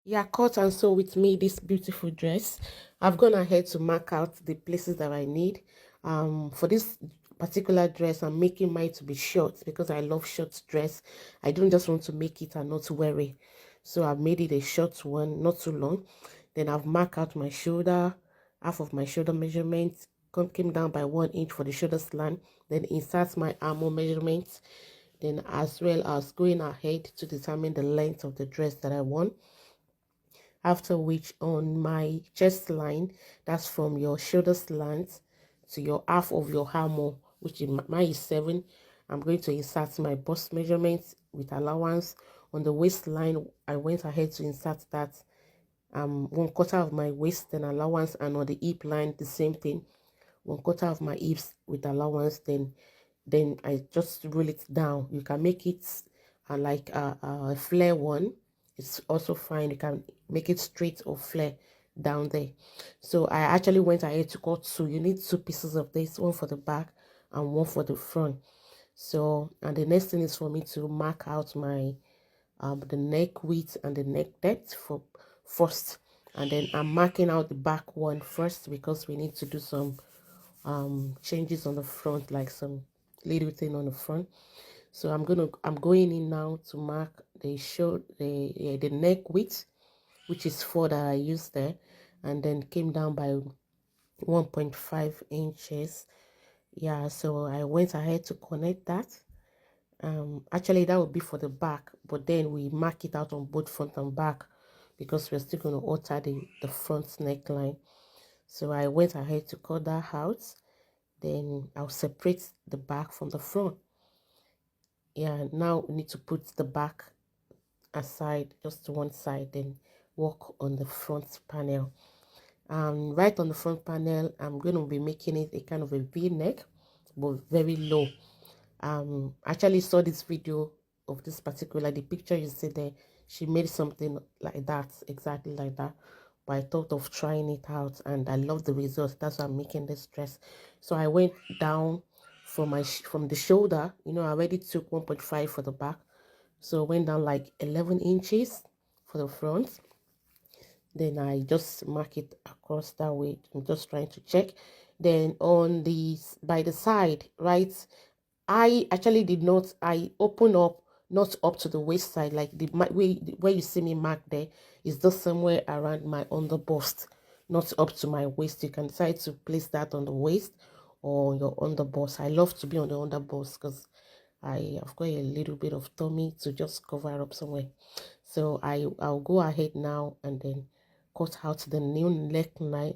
Yeah, cut and sew with me this beautiful dress. I've gone ahead to mark out the places that I need. For this particular dress, I'm making mine to be short because I love short dress. I don't just want to make it and not wear it. So I've made it a short one, not too long. Then I've marked out my shoulder, half of my shoulder measurement, came down by 1 inch for the shoulder slant. Then insert my armhole measurements. Then as well as going ahead to determine the length of the dress that I want. After which on my chest line, that's from your shoulder slant to your half of your armhole, which is mine is 7. I'm going to insert my bust measurements with allowance. On the waistline, I went ahead to insert that 1/4 of my waist and allowance, and on the hip line the same thing, 1/4 of my hips with allowance. Then I just roll it down. You can make it like a flare one. It's also fine. You can make it straight or flare down there. So I actually went ahead to cut two. You need 2 pieces of this, one for the back and one for the front. So, and the next thing is for me to mark out my the neck width and the neck depth for first, and then I'm marking out the back one first because we need to do some changes on the front, like some little thing on the front. So I'm going in now to mark the neck width, which is 4 that I used there, and then came down by 1.5 inches. Yeah, so I went ahead to connect that. Actually that would be for the back, but then we mark it out on both front and back because we're still going to alter the front neckline. So I went ahead to cut that out. Then I'll separate the back from the front. Yeah, now we need to put the back aside, just to one side, then work on the front panel. Right on the front panel, I'm going to be making it a kind of a V-neck, but very low. Actually saw this video of this particular, the picture you see there, she made something like that, exactly like that, but I thought of trying it out and I love the results. That's why I'm making this dress. So I went down from from the shoulder. I already took 1.5 for the back, so I went down like 11 inches for the front. Then I just mark it across that way. I'm just trying to check. Then on the by the side, right, I actually did not, I open up, not up to the waist side, like the where you see me mark there is just somewhere around my underbust, not up to my waist. You can decide to place that on the waist or your underbust. I love to be on the underbust because I've got a little bit of tummy to just cover up somewhere. So I'll go ahead now and then cut out the new neckline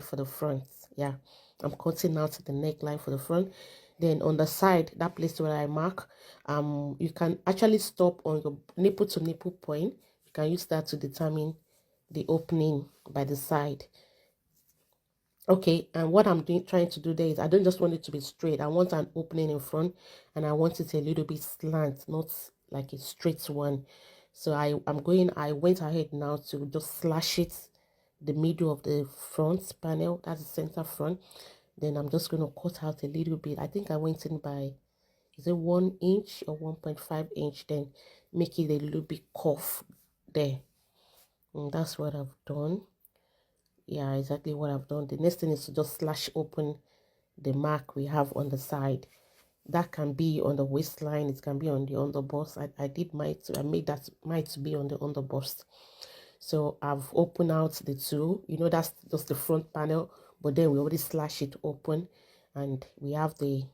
for the front. Yeah, I'm cutting out the neckline for the front. Then on the side, that place where I mark, you can actually stop on your nipple to nipple point. You can use that to determine the opening by the side. Okay, and what I'm trying to do there is I don't just want it to be straight. I want an opening in front, and I want it a little bit slant, not like a straight one. So I went ahead now to just slash it the middle of the front panel, that's the center front. Then I'm just going to cut out a little bit. I think I went in by, is it 1 inch or 1.5 inch? Then make it a little bit curved there. And that's what I've done. Yeah, exactly what I've done. The next thing is to just slash open the mark we have on the side. That can be on the waistline, it can be on the underbust. I did mine to, I made that mine to be on the underbust. So I've opened out the two. That's just the front panel, but then we already slash it open, and we have the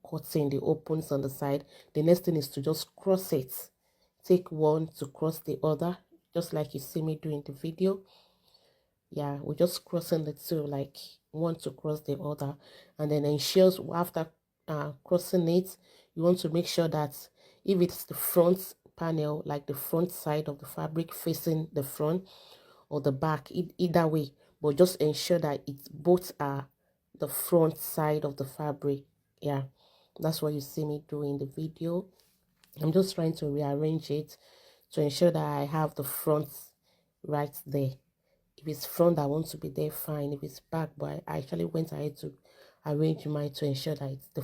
cutting, the opens on the side. The next thing is to just cross it. Take one to cross the other, just like you see me doing the video. Yeah, we're just crossing the two, like one to cross the other, and then ensures after crossing it, you want to make sure that if it's the front panel, like the front side of the fabric facing the front or the back, either way, but just ensure that it's both are the front side of the fabric. Yeah, that's what you see me do in the video. I'm just trying to rearrange it to ensure that I have the front right there. If it's front I want to be there, fine. If it's back, but I actually went ahead to arrange mine to ensure that it's the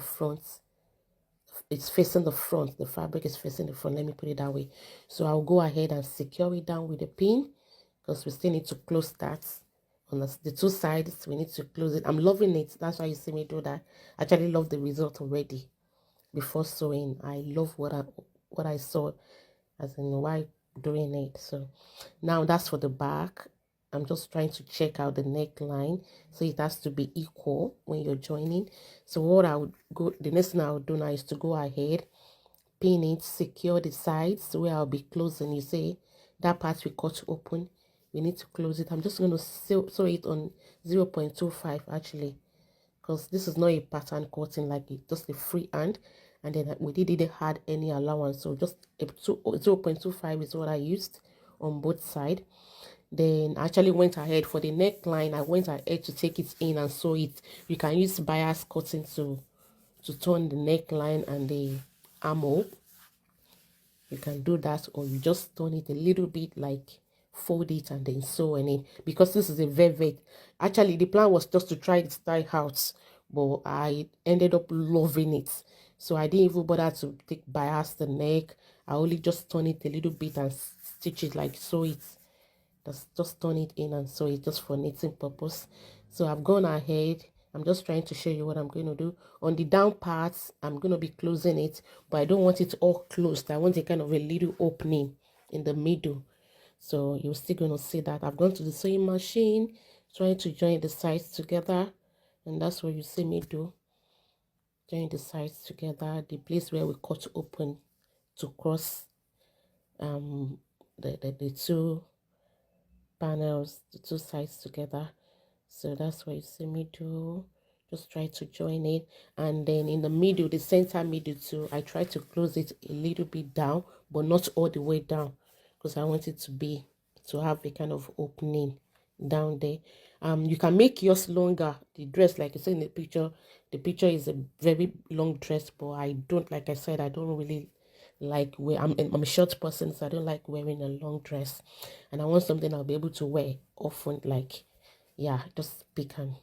it's facing the front. The fabric is facing the front. Let me put it that way. So I'll go ahead and secure it down with a pin, because we still need to close that on the two sides. We need to close it. I'm loving it. That's why you see me do that. I actually love the result already before sewing. I love what I saw, as in why doing it. So now that's for the back. I'm just trying to check out the neckline, so it has to be equal when you're joining. So what I would go, the next thing I would do now is to go ahead, pin it, secure the sides where I'll be closing. You see that part we cut open, we need to close it. I'm just going to sew it on 0.25 actually, because this is not a pattern cutting, like it just a freehand, and then we didn't add any allowance, so just 0.25 is what I used on both sides. Then I actually went ahead for the neckline. I went ahead to take it in and sew it. You can use bias cutting to turn the neckline and the armhole. You can do that, or you just turn it a little bit, like fold it and then sew in it, because this is a velvet. Actually the plan was just to try the style out, but I ended up loving it, so I didn't even bother to take bias the neck. I only just turn it a little bit and stitch it, like sew it. Just turn it in and sew it, just for knitting purpose. So I've gone ahead. I'm just trying to show you what I'm going to do. On the down parts, I'm going to be closing it, but I don't want it all closed. I want a kind of a little opening in the middle. So you're still going to see that. I've gone to the sewing machine, trying to join the sides together. And that's what you see me do. Join the sides together. The place where we cut open to cross the two panels, the two sides together. So that's what you see me do. Just try to join it, and then in the middle, the center middle too, I try to close it a little bit down, but not all the way down, because I want it to have a kind of opening down there. You can make yours longer, the dress, like you see in the picture. The picture is a very long dress, but I don't, like I said, I don't really like wear. I'm a short person, so I don't like wearing a long dress, and I want something I'll be able to wear often, like, yeah, just pick and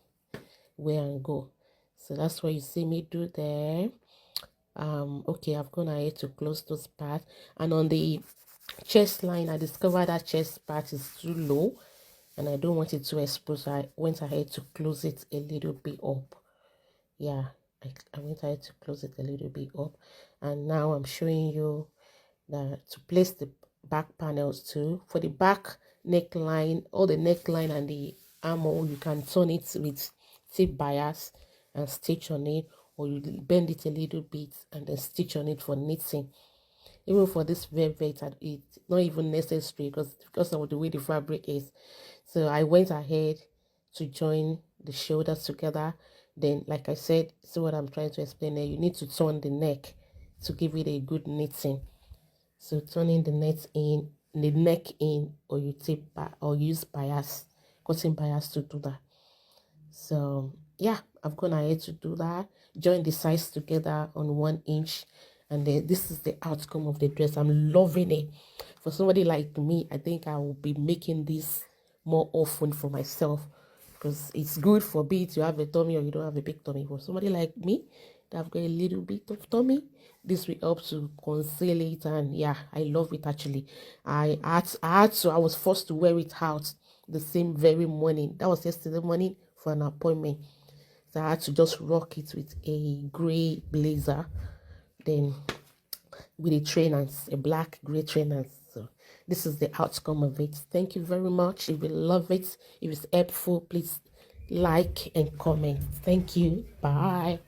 wear and go. So that's what you see me do there. Okay, I've gone ahead to close those parts, and on the chest line, I discovered that chest part is too low and I don't want it to expose, so I went ahead to close it a little bit up. Yeah, I went ahead to close it a little bit up, and now I'm showing you to place the back panels too. For the back neckline, all the neckline and the armhole, you can turn it with tip bias and stitch on it, or you bend it a little bit and then stitch on it for knitting. Even for this velvet, it's not even necessary, because of the way the fabric is. So I went ahead to join the shoulders together. Then, like I said, see what I'm trying to explain there, you need to turn the neck to give it a good knitting. So turning the neck in, or you take or use bias, cutting bias to do that. So yeah, I've gone ahead to do that. Join the sides together on 1 inch, and then this is the outcome of the dress. I'm loving it. For somebody like me, I think I will be making this more often for myself, because it's good for me to have a tummy, or you don't have a big tummy. For somebody like me that I've got a little bit of tummy, this will help to conceal it. And yeah, I love it. Actually, I was forced to wear it out the same very morning. That was yesterday morning for an appointment, so I had to just rock it with a gray blazer, then with a trainers, a black gray trainers. So this is the outcome of it. Thank you very much. If you love it, if it's helpful, please like and comment. Thank you. Bye.